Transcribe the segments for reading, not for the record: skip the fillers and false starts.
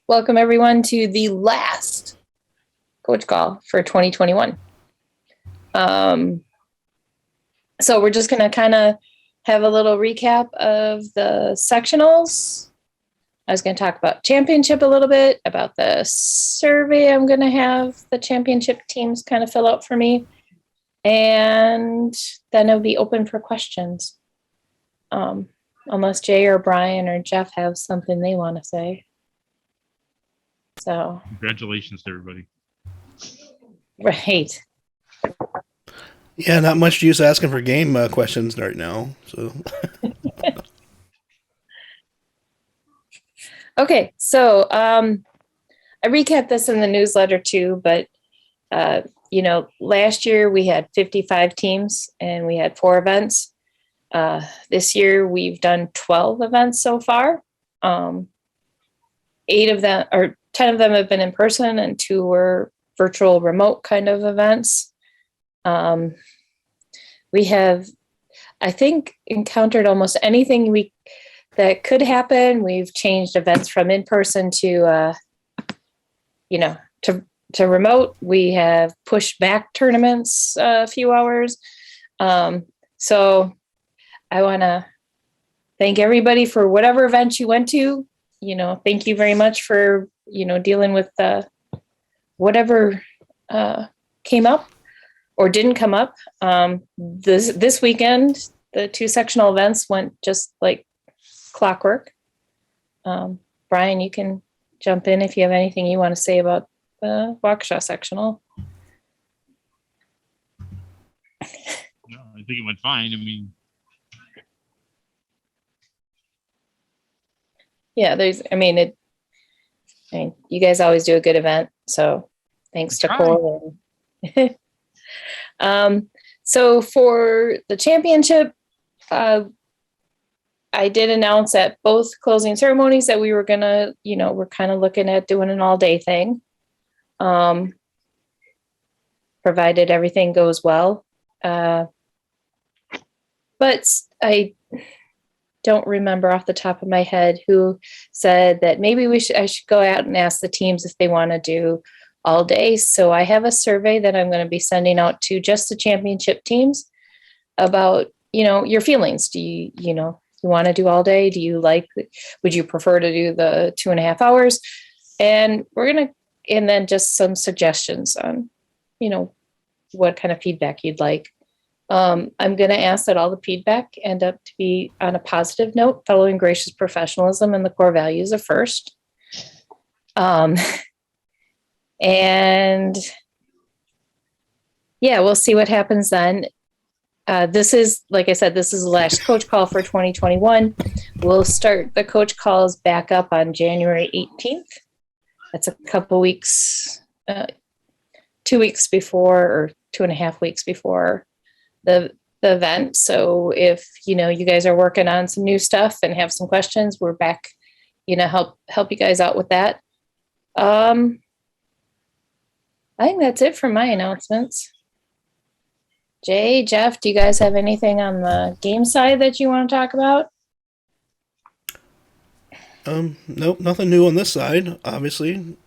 Welcome everyone to the last coach call for 2021. So we're just going to kind of have a little recap of the sectionals. I was going to talk about championship a little bit, about the survey I'm going to have the championship teams kind of fill out for me. And then it'll be open for questions. Unless Jay or Brian or Jeff have something they want to say. So congratulations to everybody. Right. Yeah, not much use asking for game questions right now. So Okay, so I recapped this in the newsletter too, but last year we had 55 teams and we had 4 events. This year we've done 12 events so far. 8 of them or 10 of them have been in person and 2 were virtual remote kind of events. We have, I think, encountered almost anything that could happen. We've changed events from in person to remote. We have pushed back tournaments a few hours. So I want to thank everybody for whatever event you went to. Thank you very much for, dealing with whatever came up or didn't come up. This weekend, the 2 sectional events went just like clockwork. Brian, you can jump in if you have anything you want to say about the Waukesha sectional. No, I think it went fine. Yeah, you guys always do a good event, so thanks to Cole. So for the championship, I did announce at both closing ceremonies that we were gonna, we're kind of looking at doing an all-day thing, provided everything goes well. But I don't remember off the top of my head who said that maybe I should go out and ask the teams if they want to do all day. So I have a survey that I'm going to be sending out to just the championship teams about, your feelings. Do you want to do all day? Would you prefer to do the 2.5 hours? And and then just some suggestions on, what kind of feedback you'd like. I'm going to ask that all the feedback end up to be on a positive note, following gracious professionalism and the core values of FIRST. And yeah, we'll see what happens then. This is, like I said, this is the last coach call for 2021. We'll start the coach calls back up on January 18th. That's a couple weeks, 2 weeks before, or 2.5 weeks before the event. So if, you guys are working on some new stuff and have some questions, we're back, help you guys out with that. I think that's it for my announcements. Jay, Jeff, do you guys have anything on the game side that you want to talk about? Nope, nothing new on this side, obviously.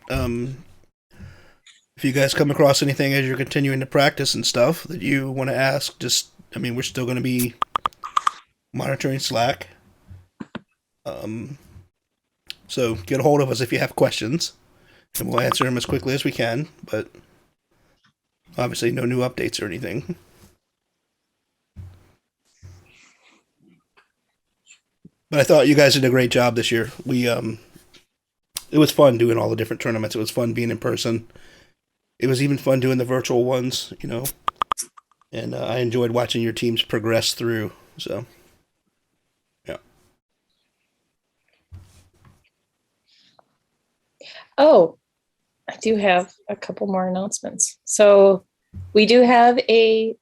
If you guys come across anything as you're continuing to practice and stuff that you want to ask, we're still going to be monitoring Slack. So get a hold of us if you have questions, and we'll answer them as quickly as we can, but obviously no new updates or anything. But I thought you guys did a great job this year. It was fun doing all the different tournaments. It was fun being in person. It was even fun doing the virtual ones, and I enjoyed watching your teams progress through. So, yeah. Oh, I do have a couple more announcements. So we do have a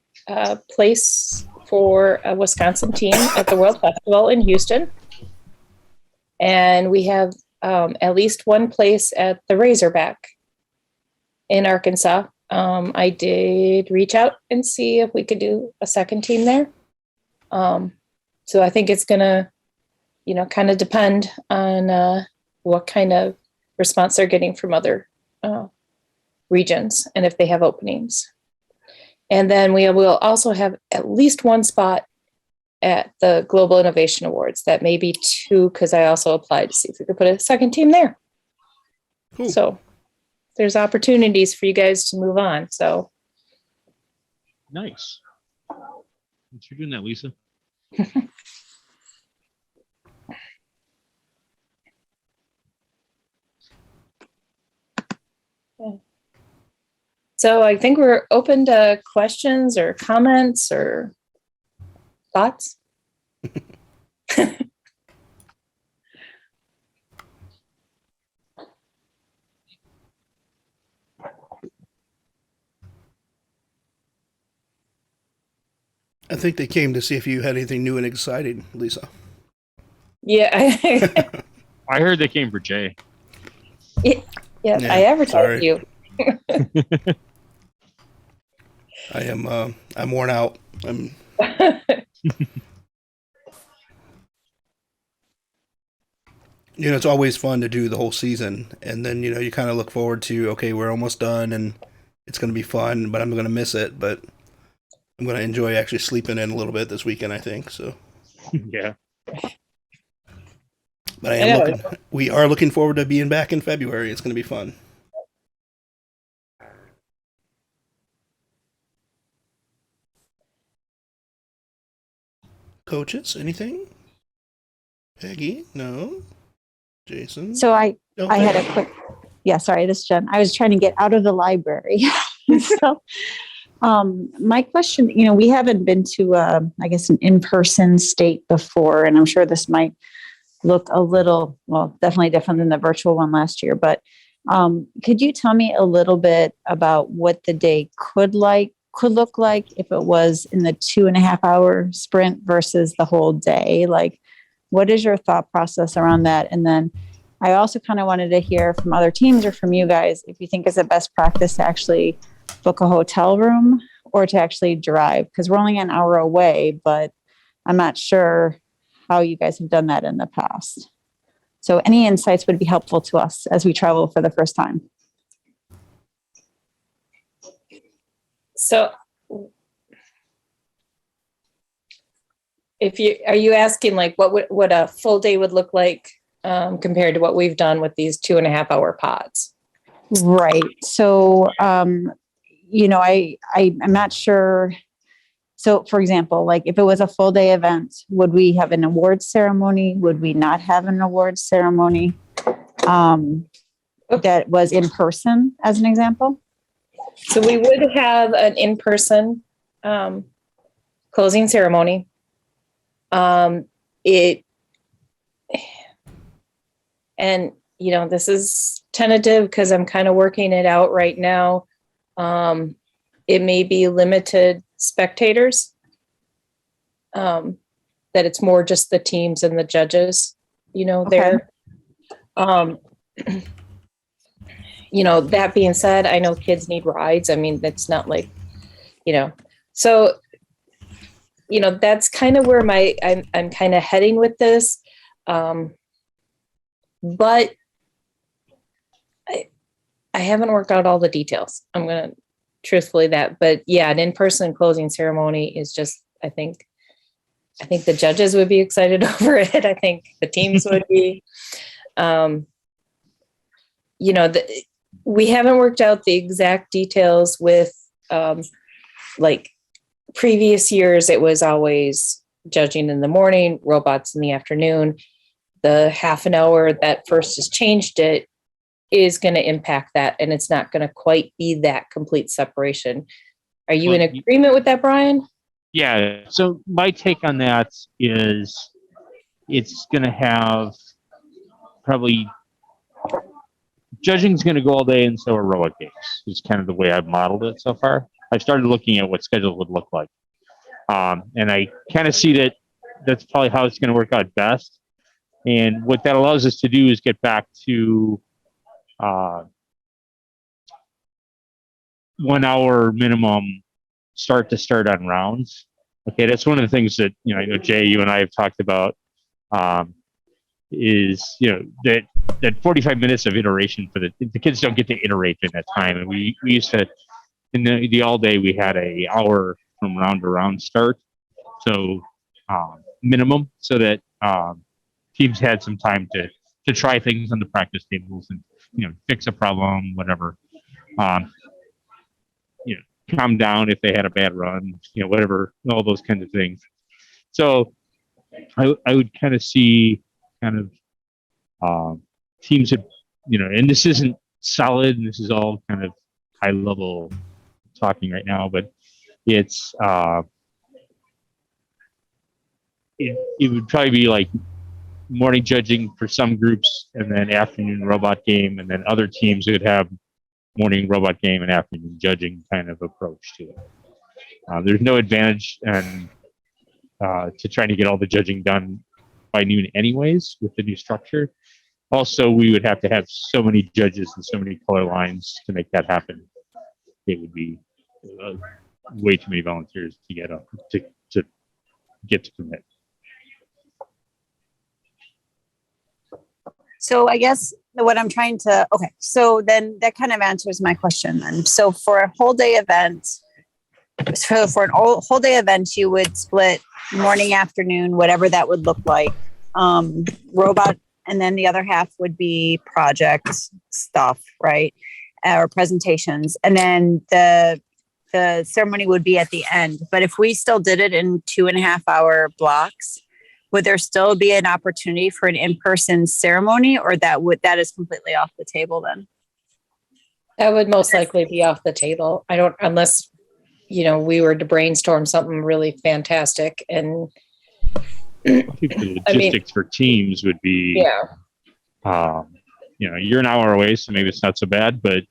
place for a Wisconsin team at the World Festival in Houston. And we have at least one place at the Razorback in Arkansas. I did reach out and see if we could do a second team there. So I think it's going to, kind of depend on what kind of response they're getting from other regions and if they have openings. And then we will also have at least one spot at the Global Innovation Awards. That may be two, because I also applied to see if we could put a second team there. Cool. So there's opportunities for you guys to move on. So Nice. Thanks for doing that, Lisa. So I think we're open to questions or comments or thoughts. I think they came to see if you had anything new and exciting, Lisa. Yeah, I heard they came for Jay. yeah, Yeah, I advertised sorry. you. I'm worn out. It's always fun to do the whole season, and then you kind of look forward to, okay, we're almost done and it's going to be fun, but I'm going to miss it, but I'm going to enjoy actually sleeping in a little bit this weekend, I think. So Yeah. But we are looking forward to being back in February. It's going to be fun. Coaches, anything? Peggy? No? Jason? So I No, had Peggy? a quick, yeah, sorry, this is Jen. I was trying to get out of the library. So my question, we haven't been to, I guess, an in-person state before, and I'm sure this might look a little, well, definitely different than the virtual one last year, but could you tell me a little bit about what the day could look like if it was in the 2.5 hour sprint versus the whole day? Like, what is your thought process around that? And then I also kind of wanted to hear from other teams or from you guys if you think it's a best practice to actually book a hotel room or to actually drive, because we're only an hour away, but I'm not sure how you guys have done that in the past. So any insights would be helpful to us as we travel for the first time. So are you asking like what a full day would look like compared to what we've done with these 2.5 hour pods? Right. So, I'm not sure. So for example, like if it was a full day event, would we have an awards ceremony? Would we not have an awards ceremony? That was in person as an example? So we would have an in-person closing ceremony. This is tentative because I'm kind of working it out right now. It may be limited spectators, that it's more just the teams and the judges, there. That being said, I know kids need rides. I mean, that's not like, so, that's kind of where I'm kind of heading with this. But I haven't worked out all the details. I'm going to truthfully but yeah, an in-person closing ceremony is just, I think the judges would be excited over it. I think the teams would be, we haven't worked out the exact details with, like previous years, it was always judging in the morning, robots in the afternoon. The half an hour that first has changed it is going to impact that, and it's not going to quite be that complete separation. Are you in agreement with that, Brian? Yeah. So my take on that is it's going to have probably judging's going to go all day, and so are robotic games. Is kind of the way I've modeled it so far. I've started looking at what schedules would look like, and I kind of see that that's probably how it's going to work out best. And what that allows us to do is get back to 1 hour minimum start to start on rounds. Okay, that's one of the things that I know Jay, you and I have talked about. Is that that 45 minutes of iteration for the kids don't get to iterate in that time. And we used to, in the all day, we had a hour from round to round start. So minimum, so that teams had some time to try things on the practice tables and, fix a problem, whatever. Calm down if they had a bad run, whatever, all those kinds of things. So I would kind of see teams that, and this isn't solid, and this is all kind of high level talking right now, but it's it would probably be like morning judging for some groups, and then afternoon robot game, and then other teams would have morning robot game and afternoon judging kind of approach to it. There's no advantage and to trying to get all the judging done by noon anyways with the new structure. Also, we would have to have so many judges and so many color lines to make that happen. It would be way too many volunteers to get to commit. So I guess what I'm trying to, okay, so then that kind of answers my question then. So for a whole day event, you would split morning, afternoon, whatever that would look like, robot, and then the other half would be project stuff, right? Or presentations. And then the ceremony would be at the end. But if we still did it in 2.5 hour blocks, would there still be an opportunity for an in-person ceremony, or that is completely off the table then? That would most likely be off the table. Unless, we were to brainstorm something really fantastic. And I think the logistics for teams would be, you're an hour away, so maybe it's not so bad, but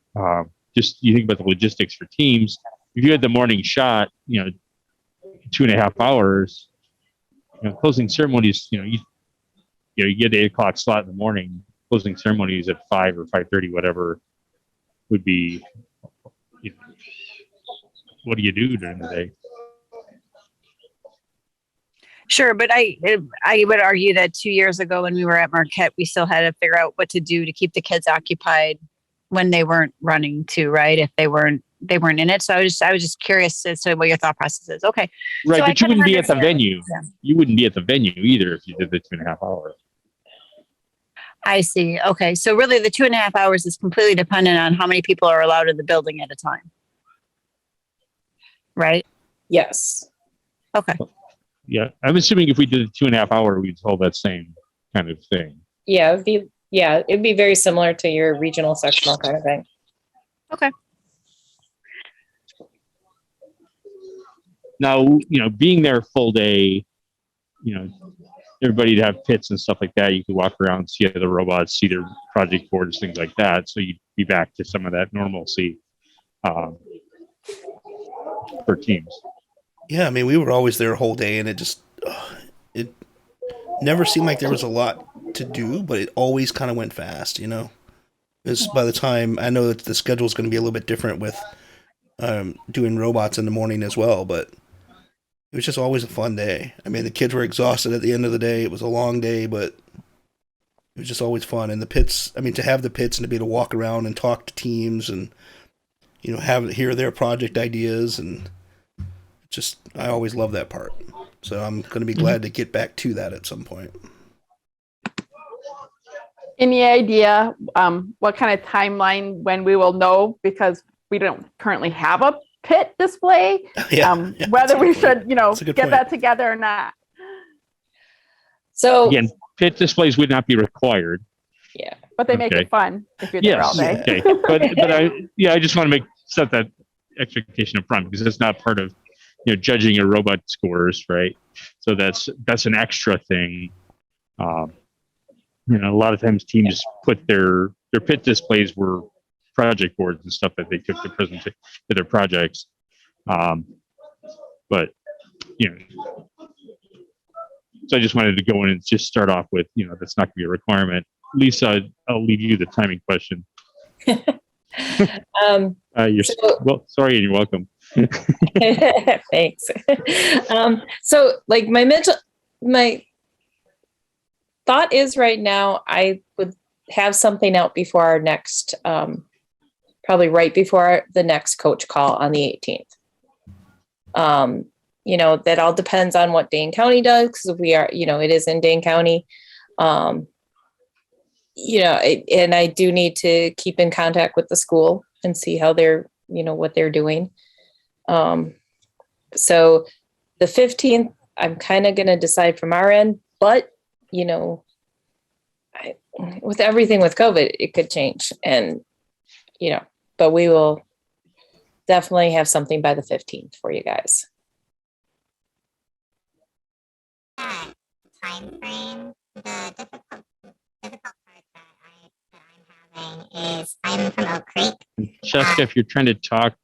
just you think about the logistics for teams. If you had the morning shot, 2.5 hours, closing ceremonies, you get 8 o'clock slot in the morning, closing ceremonies at 5 or 5:30, whatever would be, what do you do during the day? Sure, but I would argue that 2 years ago when we were at Marquette, we still had to figure out what to do to keep the kids occupied when they weren't running too, right? If they weren't in it. So I was just curious as to what your thought process is. Okay. Right, so but you wouldn't be at the venue. Yeah. You wouldn't be at the venue either if you did the 2.5 hours. I see. Okay. So really the 2.5 hours is completely dependent on how many people are allowed in the building at a time. Right? yes. Okay. Yeah, I'm assuming if we did a 2.5 hour, we'd hold that same kind of thing. Yeah, it'd be very similar to your regional sectional kind of thing. Okay. Now, being there full day, everybody'd have pits and stuff like that. You could walk around, see the robots, see their project boards, things like that. So you'd be back to some of that normalcy for teams. Yeah, I mean, we were always there a whole day, and it never seemed like there was a lot to do, but it always kind of went fast, Because by the time, I know that the schedule is going to be a little bit different with doing robots in the morning as well, but it was just always a fun day. I mean, the kids were exhausted at the end of the day. It was a long day, but it was just always fun. And the pits, I mean, to have the pits and to be able to walk around and talk to teams and, hear their project ideas, and I always love that part. So I'm going to be glad to get back to that at some point. Any idea what kind of timeline when we will know, because we don't currently have a pit display, whether we should, get that together or not? So again, pit displays would not be required. Yeah, but they make it fun if you're there all day. Okay. But I just want to set that expectation up front, because it's not part of judging your robot scores, right? So that's an extra thing. A lot of times teams put their pit displays were project boards and stuff that they took to present to their projects. But so I just wanted to go in and just start off with, that's not going to be a requirement. Lisa, I'll leave you the timing question. Sorry, and you're welcome. Thanks. So my thought is right now, I would have something out before our next, probably right before the next coach call on the 18th. That all depends on what Dane County does, because we are, it is in Dane County. And I do need to keep in contact with the school and see how they're, what they're doing. So the 15th, I'm kind of going to decide from our end, but, with everything with COVID, it could change. And, but we will definitely have something by the 15th for you guys. Time frame. The difficult part that I'm having is I'm from Oak Creek. Jessica, if you're trying to talk,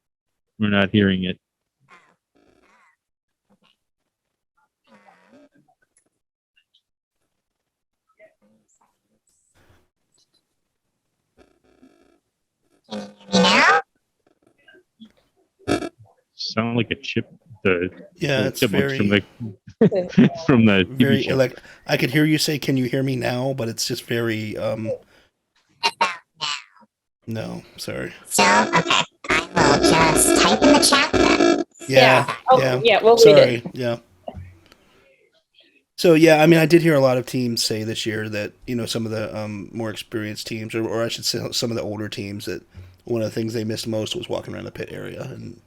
we're not hearing it. Can you hear me now? Sound like a chip. The it's chipmunks very from the very TV show. like I could hear you say, "Can you hear me now?" But it's just very no, sorry. So okay, I will just type in the chat then. Yeah. We'll read it. Yeah. So I mean, I did hear a lot of teams say this year that some of the more experienced teams, or I should say some of the older teams, that one of the things they missed most was walking around the pit area and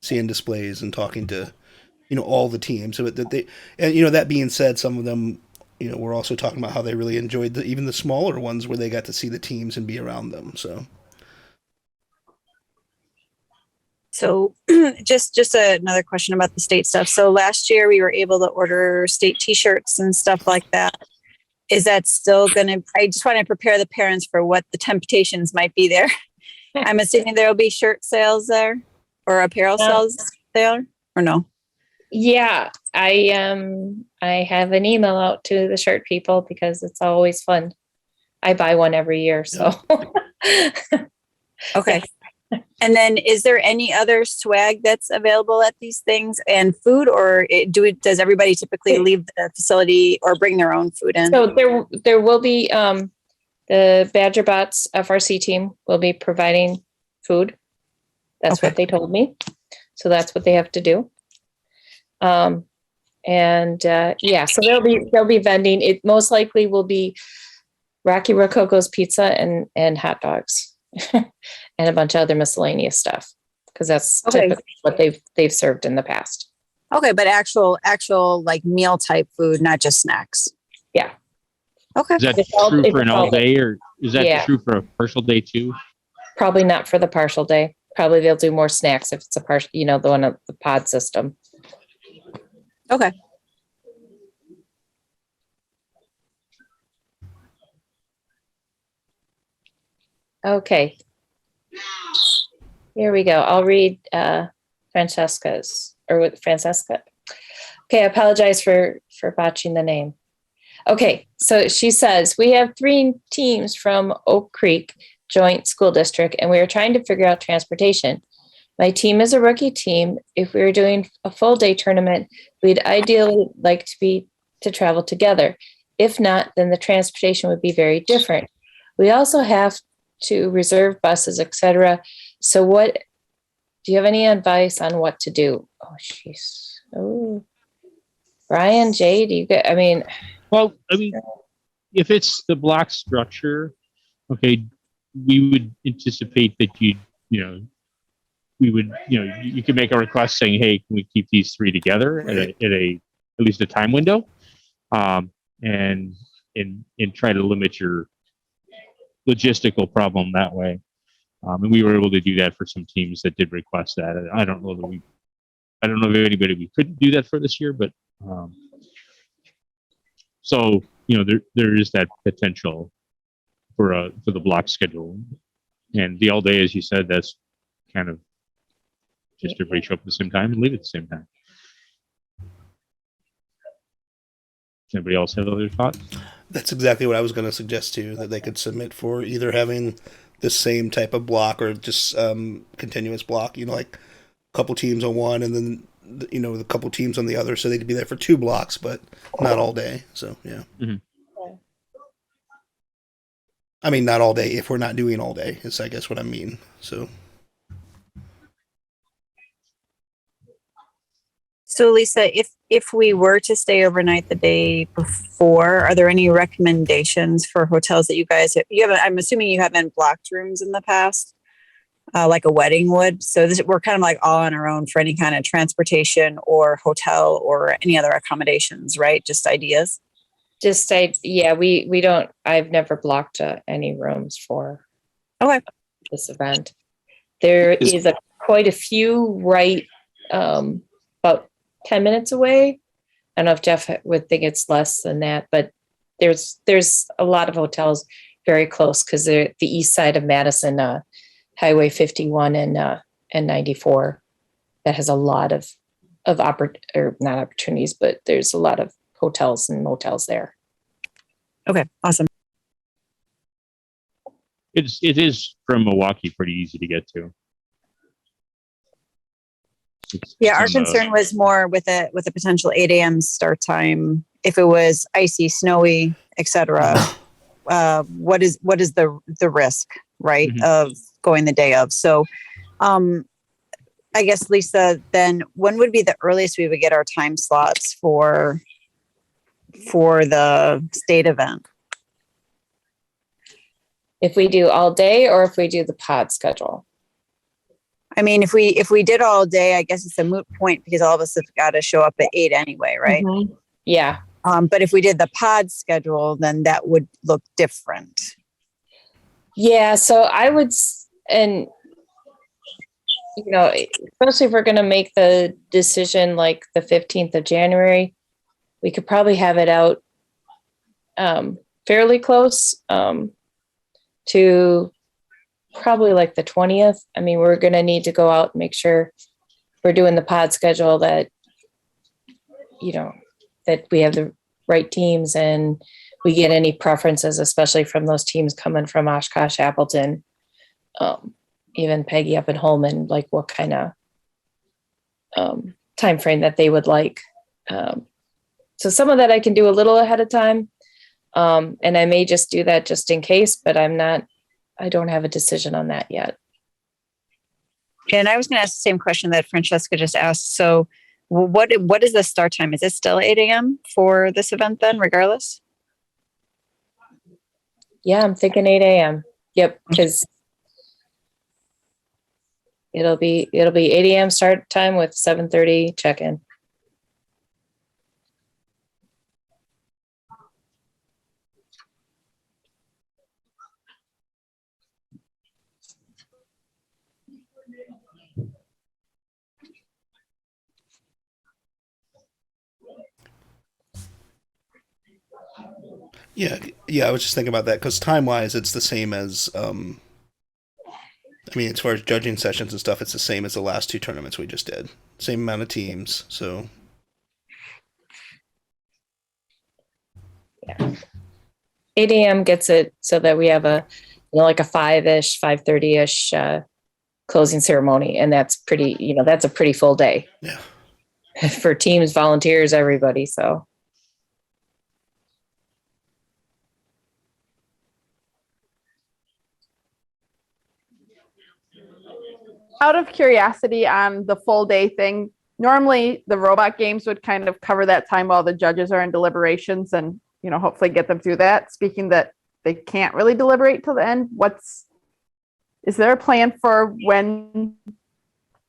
seeing displays and talking to all the teams. So that they, and that being said, some of them were also talking about how they really enjoyed even the smaller ones where they got to see the teams and be around them. So just another question about the state stuff. So last year we were able to order state t-shirts and stuff like that. Is that still I just want to prepare the parents for what the temptations might be there. I'm assuming there will be shirt sales there or apparel sales there, or no? Yeah, I have an email out to the shirt people because it's always fun. I buy one every year, so. Okay. And then is there any other swag that's available at these things and food, or does everybody typically leave the facility or bring their own food in? So there will be, the Badger Bots FRC team will be providing food. That's what they told me. So that's what they have to do. So there'll be vending. It most likely will be Rocky Rococo's pizza and hot dogs. And a bunch of other miscellaneous stuff, because that's typically what they've served in the past. Okay, but actual like meal type food, not just snacks. Yeah. Okay. Is that true for an all day, or is that true for a partial day too? Probably not for the partial day. Probably they'll do more snacks if it's a partial, the one of the pod system. Okay. Okay. Here we go. I'll read Francesca's. Okay, I apologize for botching the name. Okay, so she says, we have 3 teams from Oak Creek Joint School District, and we are trying to figure out transportation. My team is a rookie team. If we were doing a full day tournament, we'd ideally like to travel together. If not, then the transportation would be very different. We also have to reserve buses, etc. So do you have any advice on what to do? Oh, jeez. Oh, Brian, Jay, Well, if it's the block structure, okay, we would anticipate that you could make a request saying, hey, can we keep these 3 together at least a time window, and try to limit your logistical problem that way. And we were able to do that for some teams that did request that. I don't know of anybody we couldn't do that for this year, but so there is that potential for the block schedule, and the all day, as you said, that's kind of just everybody show up at the same time and leave at the same time. Does anybody else have other thoughts? That's exactly what I was going to suggest too, that they could submit for either having the same type of block or just continuous block, like a couple teams on one and then a couple teams on the other, so they'd be there for 2 blocks but not all day. So yeah. Mm-hmm. I mean, not all day. If we're not doing all day, is I guess what I mean. So. So Lisa, if we were to stay overnight the day before, are there any recommendations for hotels that you guys you haven't? I'm assuming you haven't blocked rooms in the past, like a wedding would. So we're kind of like all on our own for any kind of transportation or hotel or any other accommodations, right? Just ideas. We don't. I've never blocked any rooms for this event. There is quite a few right about 10 minutes away. I don't know if Jeff would think it's less than that, but there's a lot of hotels very close because they're the east side of Madison, Highway 51 and 94. That has a lot of not opportunities, but there's a lot of hotels and motels there. Okay, awesome. It is from Milwaukee pretty easy to get to. Yeah, our concern was more with a potential 8 a.m. start time. If it was icy, snowy, etc., what is the risk, right, of going the day of? So, I guess Lisa, then when would be the earliest we would get our time slots for the state event? If we do all day or if we do the pod schedule? I mean, if we did all day, I guess it's a moot point because all of us have got to show up at 8 anyway, right? Mm-hmm. Yeah. But if we did the pod schedule, then that would look different. Yeah. So I would, and especially if we're going to make the decision like the 15th of January, we could probably have it out fairly close to probably like the 20th. I mean, we're going to need to go out and make sure we're doing the pod schedule that, that we have the right teams and we get any preferences, especially from those teams coming from Oshkosh, Appleton, even Peggy up in Holman, like what kind of time frame that they would like. So some of that I can do a little ahead of time. And I may just do that just in case, but I don't have a decision on that yet. And I was going to ask the same question that Francesca just asked. So what is the start time? Is it still 8 a.m. for this event then, regardless? Yeah, I'm thinking 8 a.m. Yep, because it'll be 8 a.m. start time with 7:30 check-in. Yeah. I was just thinking about that because time-wise, it's the same as. I mean, as far as judging sessions and stuff, it's the same as the last two tournaments we just did. Same amount of teams, so. Yeah. 8 a.m. gets it so that we have a, like a 5-ish, 5:30-ish closing ceremony, and that's pretty. That's a pretty full day. Yeah. For teams, volunteers, everybody. So. Out of curiosity on the full day thing, normally the robot games would kind of cover that time while the judges are in deliberations and, hopefully get them through that. Speaking that they can't really deliberate till the end, is there a plan for when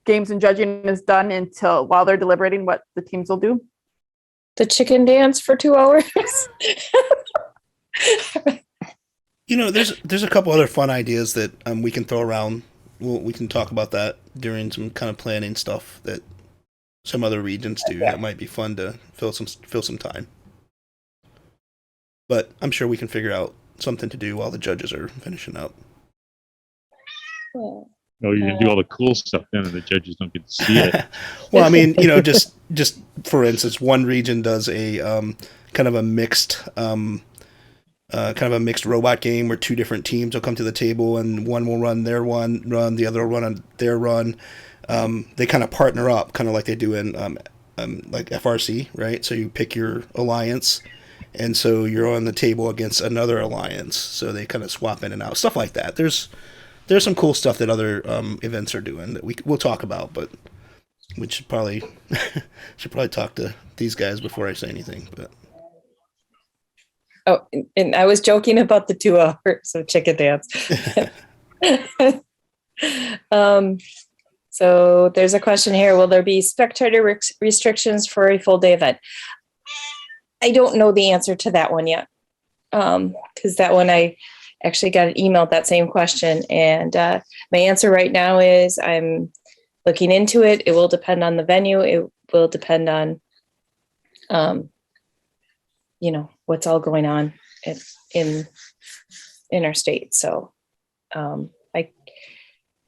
games and judging is done until while they're deliberating what the teams will do? The chicken dance for 2 hours. There's a couple other fun ideas that we can throw around. We can talk about that during some kind of planning stuff that some other regions do. That might be fun to fill some time. But I'm sure we can figure out something to do while the judges are finishing up. Oh, you're gonna do all the cool stuff then, and the judges don't get to see it. Well, I mean, just for instance, one region does a kind of a mixed robot game where two different teams will come to the table and one will run their run, the other will run on their run. They kind of partner up, kind of like they do in like FRC, right? So you pick your alliance and so you're on the table against another alliance, so they kind of swap in and out, stuff like that. There's some cool stuff that other events are doing that we'll talk about, but we should probably talk to these guys before I say anything. But Oh, and I was joking about the 2 hours of chicken dance. So there's a question here. Will there be spectator restrictions for a full day event? I don't know the answer to that one yet. Because that one I actually got an email that same question. And my answer right now is I'm looking into it. It will depend on the venue. It will depend on, what's all going on in our state. So I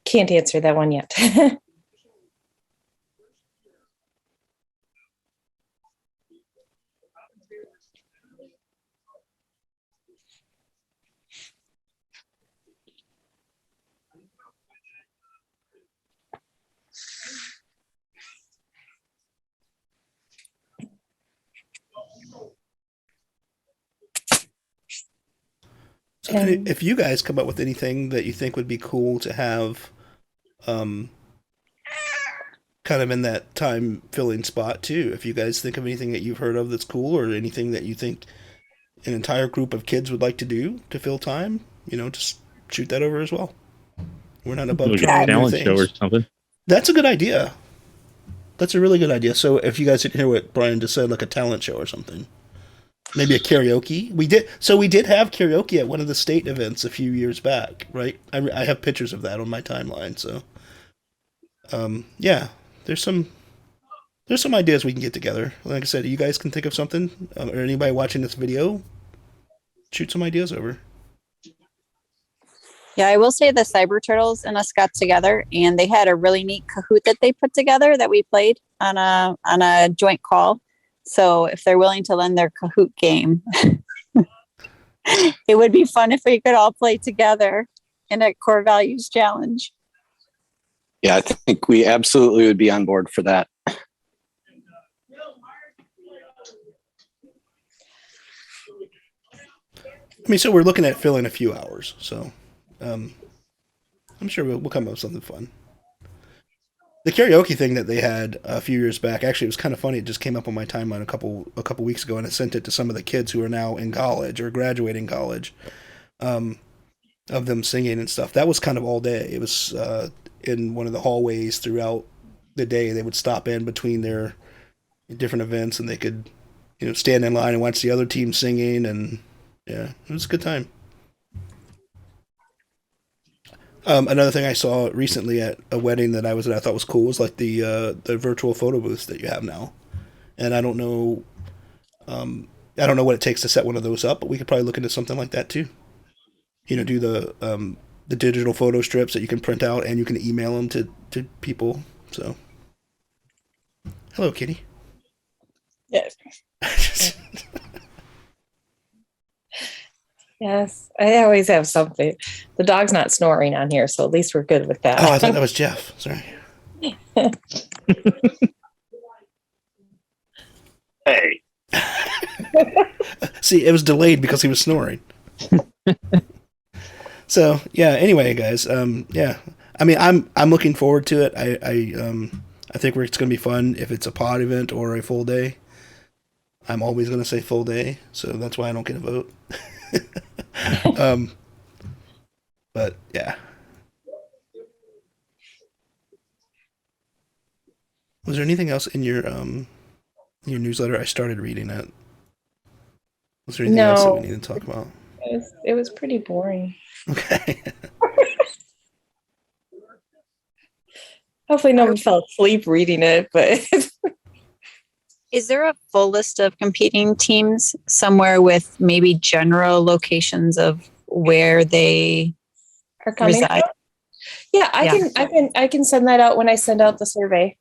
can't answer that one yet. So if you guys come up with anything that you think would be cool to have, kind of in that time filling spot too. If you guys think of anything that you've heard of that's cool, or anything that you think an entire group of kids would like to do to fill time, just shoot that over as well. We're not above like a trying new talent show or things. something. That's a good idea. That's a really good idea. So if you guys didn't hear what Brian just said, like a talent show or something. Maybe a karaoke. We did have karaoke at one of the state events a few years back, right? I have pictures of that on my timeline. So, yeah, there's some ideas we can get together. Like I said, you guys can think of something, or anybody watching this video, shoot some ideas over. Yeah, I will say the Cyber Turtles and us got together, and they had a really neat Kahoot that they put together that we played on a joint call. So if they're willing to lend their Kahoot game, it would be fun if we could all play together in a core values challenge. Yeah, I think we absolutely would be on board for that. So we're looking at filling a few hours. So I'm sure we'll come up with something fun. The karaoke thing that they had a few years back, actually, it was kind of funny. It just came up on my timeline a couple weeks ago, and I sent it to some of the kids who are now in college or graduating college, of them singing and stuff. That was kind of all day. It was in one of the hallways throughout the day. They would stop in between their different events, and they could, stand in line and watch the other team singing, and yeah, it was a good time. Another thing I saw recently at a wedding that I was at, I thought was cool, was like the virtual photo booths that you have now. And I don't know what it takes to set one of those up, but we could probably look into something like that too. Do the digital photo strips that you can print out and you can email them to people. So, hello, Kitty. Yes. Yes, I always have something. The dog's not snoring on here, so at least we're good with that. Oh, I thought that was Jeff. Sorry. Hey. See, it was delayed because he was snoring. So yeah. Anyway, guys. Yeah. I'm looking forward to it. I think it's going to be fun if it's a pod event or a full day. I'm always going to say full day, so that's why I don't get a vote. But yeah. Was there anything else in your newsletter? I started reading it. Was there anything else that we need to talk about? It was pretty boring. Okay. Hopefully no one fell asleep reading it, but Is there a full list of competing teams somewhere with maybe general locations of where they are coming reside? from? Yeah, I can send that out when I send out the survey.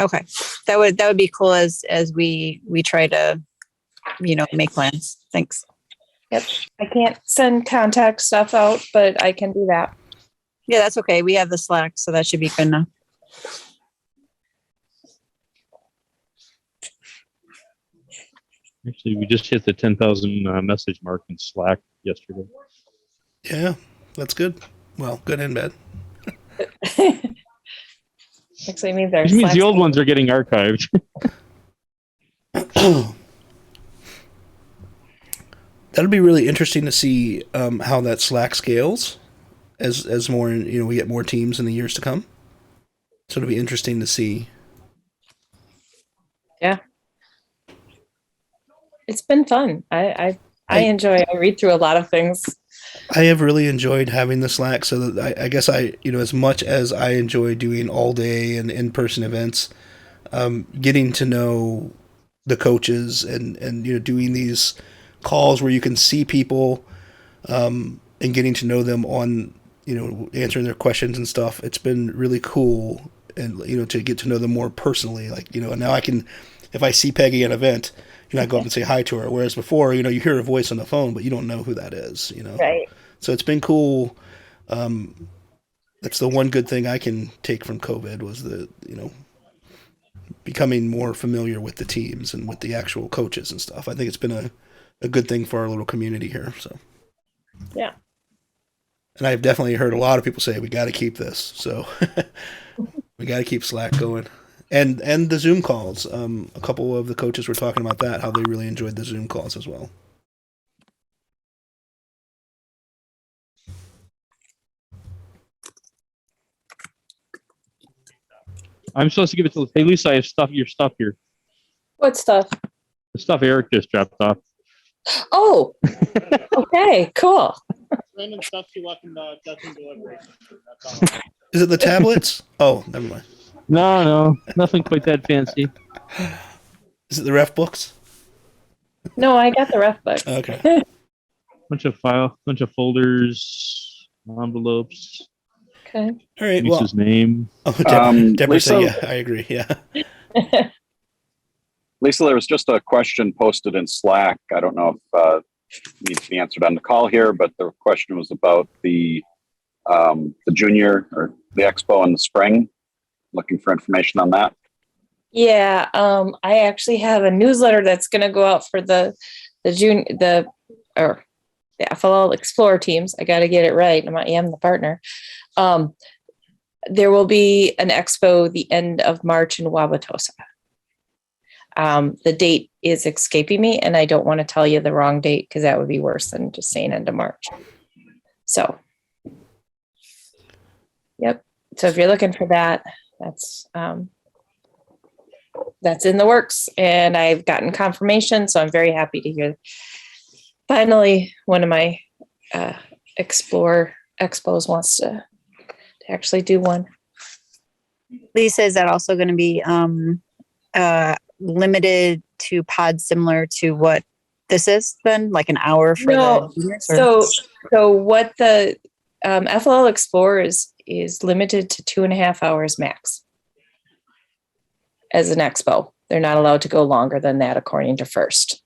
Okay, that would be cool as we try to make plans. Thanks. Yep, I can't send contact stuff out, but I can do that. Yeah, that's okay. We have the Slack, so that should be good enough. Actually, we just hit the 10,000 message mark in Slack yesterday. Yeah, that's good. Well, good and bad. Actually, means our Which means the Slack's- old ones are getting archived. That'll be really interesting to see how that Slack scales as more, we get more teams in the years to come. So it'll be interesting to see. Yeah. It's been fun. I enjoy. I read through a lot of things. I have really enjoyed having the Slack, so that I guess as much as I enjoy doing all day and in-person events, getting to know the coaches and doing these calls where you can see people, and getting to know them on, answering their questions and stuff. It's been really cool, and to get to know them more personally. Like, and now I can, if I see Peggy at an event, I go up and say hi to her. Whereas before, you hear her voice on the phone, but you don't know who that is. Right. So it's been cool. That's the one good thing I can take from COVID was becoming more familiar with the teams and with the actual coaches and stuff. I think it's been a good thing for our little community here. So yeah. And I've definitely heard a lot of people say we got to keep this. So we got to keep Slack going. And the Zoom calls. A couple of the coaches were talking about that, how they really enjoyed the Zoom calls as well. I'm supposed to give it to. Hey, Lisa, I have your stuff here. What stuff? The stuff Eric just dropped off. Oh, okay, cool. Random stuff she left in the delivery. Is it the tablets? Oh, never mind. No, nothing quite that fancy. Is it the ref books? No, I got the ref book. Okay. Bunch of folders, envelopes. Okay. All right. Lisa's name. Oh, Deborah Lisa, said, yeah, I agree. Yeah. Lisa, there was just a question posted in Slack. I don't know if it needs to be answered on the call here, but the question was about the junior or the expo in the spring. Looking for information on that. Yeah, I actually have a newsletter that's going to go out for the FLL Explorer teams. I got to get it right. I am the partner. There will be an expo the end of March in Wauwatosa. The date is escaping me, and I don't want to tell you the wrong date because that would be worse than just saying end of March. So, yep. So if you're looking for that, that's in the works, and I've gotten confirmation, so I'm very happy to hear. Finally, one of my Explore Expos wants to actually do one. Lisa, is that also going to be limited to pods similar to what this is then, like an hour for No, the juniors? Or? So what the FLL Explorer is limited to 2.5 hours max as an expo. They're not allowed to go longer than that according to FIRST.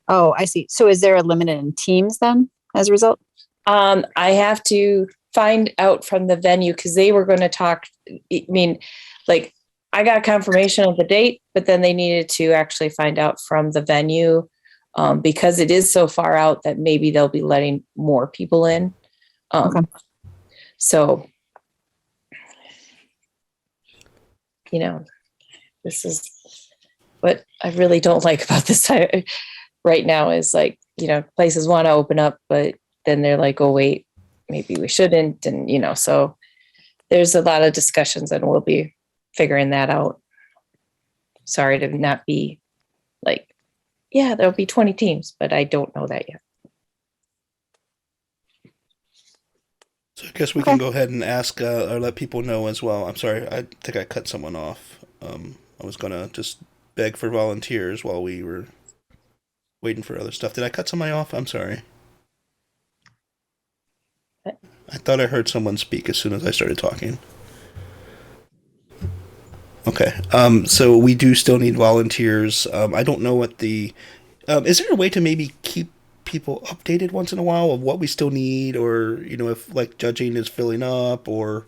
Oh, I see. So is there a limit in teams then as a result? I have to find out from the venue because they were going to talk. I mean, like I got confirmation of the date, but then they needed to actually find out from the venue because it is so far out that maybe they'll be letting more people in. Okay. So, this is what I really don't like about this time right now is like, places want to open up, but then they're like, oh, wait, maybe we shouldn't. And, so there's a lot of discussions and we'll be figuring that out. Sorry to not be like, yeah, there'll be 20 teams, but I don't know that yet. So I guess we can go ahead and ask or let people know as well. I'm sorry, I think I cut someone off. I was going to just beg for volunteers while we were waiting for other stuff. Did I cut somebody off? I'm sorry. I thought I heard someone speak as soon as I started talking. Okay. So we do still need volunteers. I don't know what the... is there a way to maybe keep people updated once in a while of what we still need, or, if like judging is filling up or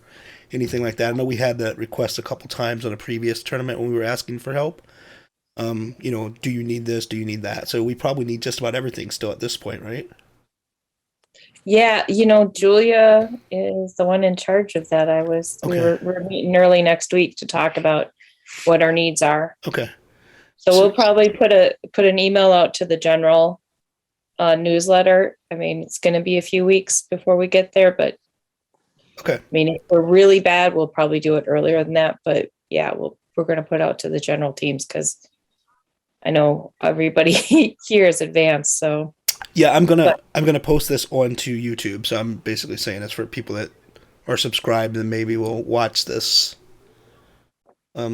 anything like that? I know we had that request a couple times on a previous tournament when we were asking for help. Do you need this? Do you need that? So we probably need just about everything still at this point, right? Yeah, Julia is the one in charge of that. We're meeting early next week to talk about what our needs are. Okay. So we'll probably put an email out to the general newsletter. I mean, it's going to be a few weeks before we get there, but okay. I mean, if we're really bad, we'll probably do it earlier than that. But yeah, we're going to put out to the general teams because I know everybody here is advanced. So yeah, I'm gonna post this onto YouTube. So I'm basically saying it's for people that are subscribed and maybe will watch this. Are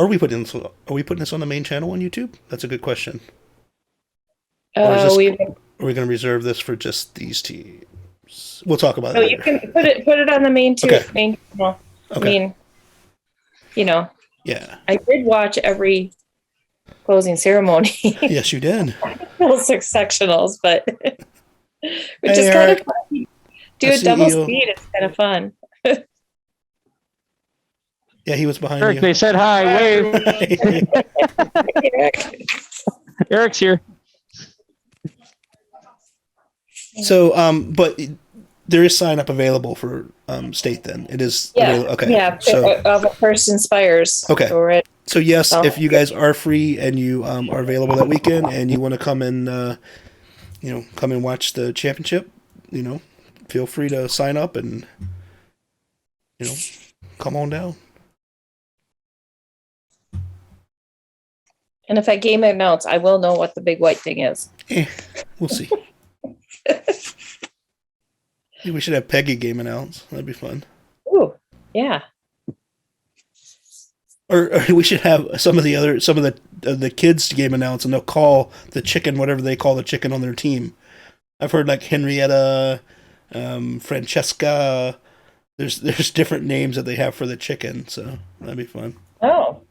we putting this on the main channel on YouTube? That's a good question. Are we going to reserve this for just these teams? We'll talk about it later. You can put it on the main too. Okay. Main channel. Okay. I mean, yeah. I did watch every closing ceremony. Yes, you did. All 6 sectionals, but which is kind of fun. Do a double speed. It's kind of fun. Yeah, he was behind Eric, you. they said hi. Wave. Eric's here. So, but there is sign up available for state. Then it is. Yeah. Okay. Yeah. So, First Inspires. Okay. So yes, if you guys are free and you are available that weekend and you want to come and come and watch the championship, feel free to sign up and come on down. And if I game announce, I will know what the big white thing is. We'll see. We should have Peggy game announce. That'd be fun. Ooh, yeah. Or we should have some of the kids game announce, and they'll call the chicken whatever they call the chicken on their team. I've heard like Henrietta, Francesca. There's different names that they have for the chicken, so that'd be fun. Oh.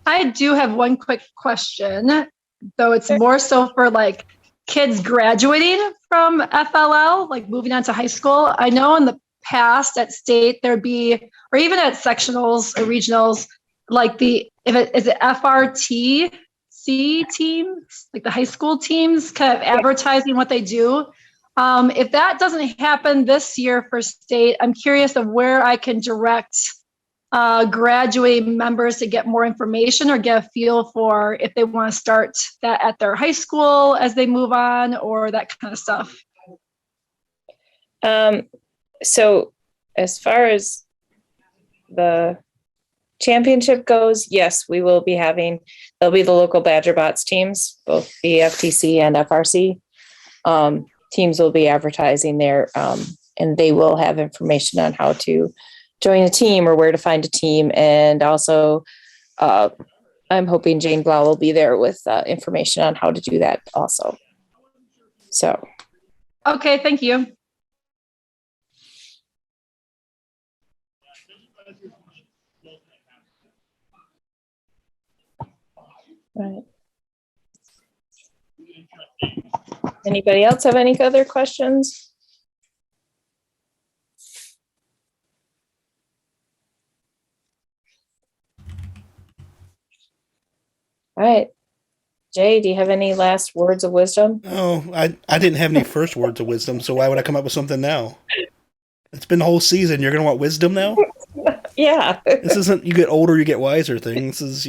I do have one quick question, though it's more so for like kids graduating from FLL, like moving on to high school. I know in the past at state there'd be, or even at sectionals or regionals, like is it FRTC teams, like the high school teams kind of advertising what they do. If that doesn't happen this year for state, I'm curious of where I can direct graduating members to get more information or get a feel for if they want to start that at their high school as they move on or that kind of stuff. So as far as the championship goes, yes, we will be there'll be the local Badger Bots teams, both the FTC and FRC. Teams will be advertising there, and they will have information on how to join a team or where to find a team. And also, I'm hoping Jane Blau will be there with information on how to do that also. So. Okay, thank you. Right. Anybody else have any other questions? All right. Jay, do you have any last words of wisdom? Oh, I didn't have any first words of wisdom, so why would I come up with something now? It's been the whole season. You're going to want wisdom now? Yeah. This isn't you get older, you get wiser thing. This is,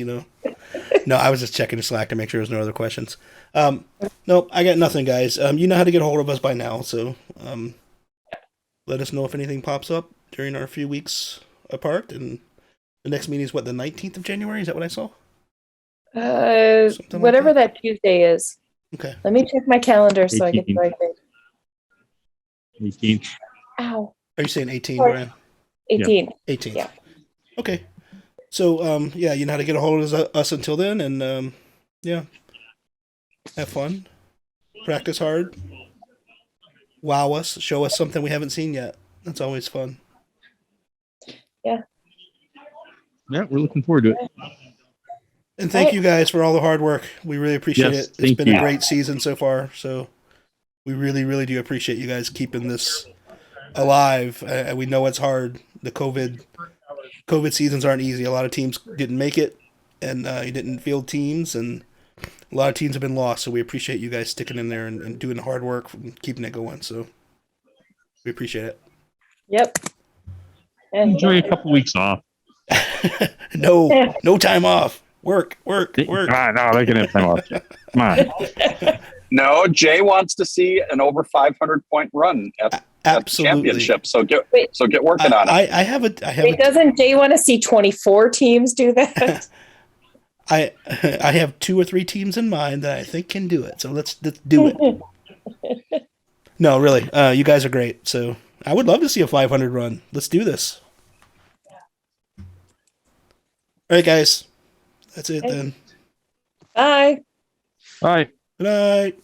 No, I was just checking the Slack to make sure there's no other questions. No, I got nothing, guys. You know how to get a hold of us by now, so let us know if anything pops up during our few weeks apart. And the next meeting is, the 19th of January? Is that what I saw? Whatever that Tuesday is. Okay. Let me check my calendar so I get the right date. 18th. Ow. Are you saying 18, Brian? 18. 18th. Yeah. Okay. So, you know how to get a hold of us until then, and have fun, practice hard, wow us, show us something we haven't seen yet. That's always fun. Yeah. Yeah, we're looking forward to it. And thank you guys for all the hard work. We really appreciate it. It's been a great season so far, so we really, really do appreciate you guys keeping this alive. We know it's hard. The COVID COVID seasons aren't easy. A lot of teams didn't make it, and you didn't field teams, and a lot of teams have been lost. So we appreciate you guys sticking in there and doing the hard work and keeping it going. So we appreciate it. Yep. And Enjoy a couple weeks off. No time off. Work. Come on, no, they can have time off. Come on. No, Jay wants to see an over 500 point run at the Absolutely. championship. So get working on it. I have Wait, doesn't Jay want to see 24 teams do that? I have 2 or 3 teams in mind that I think can do it. So let's do it. No, really, you guys are great. So I would love to see a 500 run. Let's do this. All right, guys. That's it then. Bye. All right. Good night.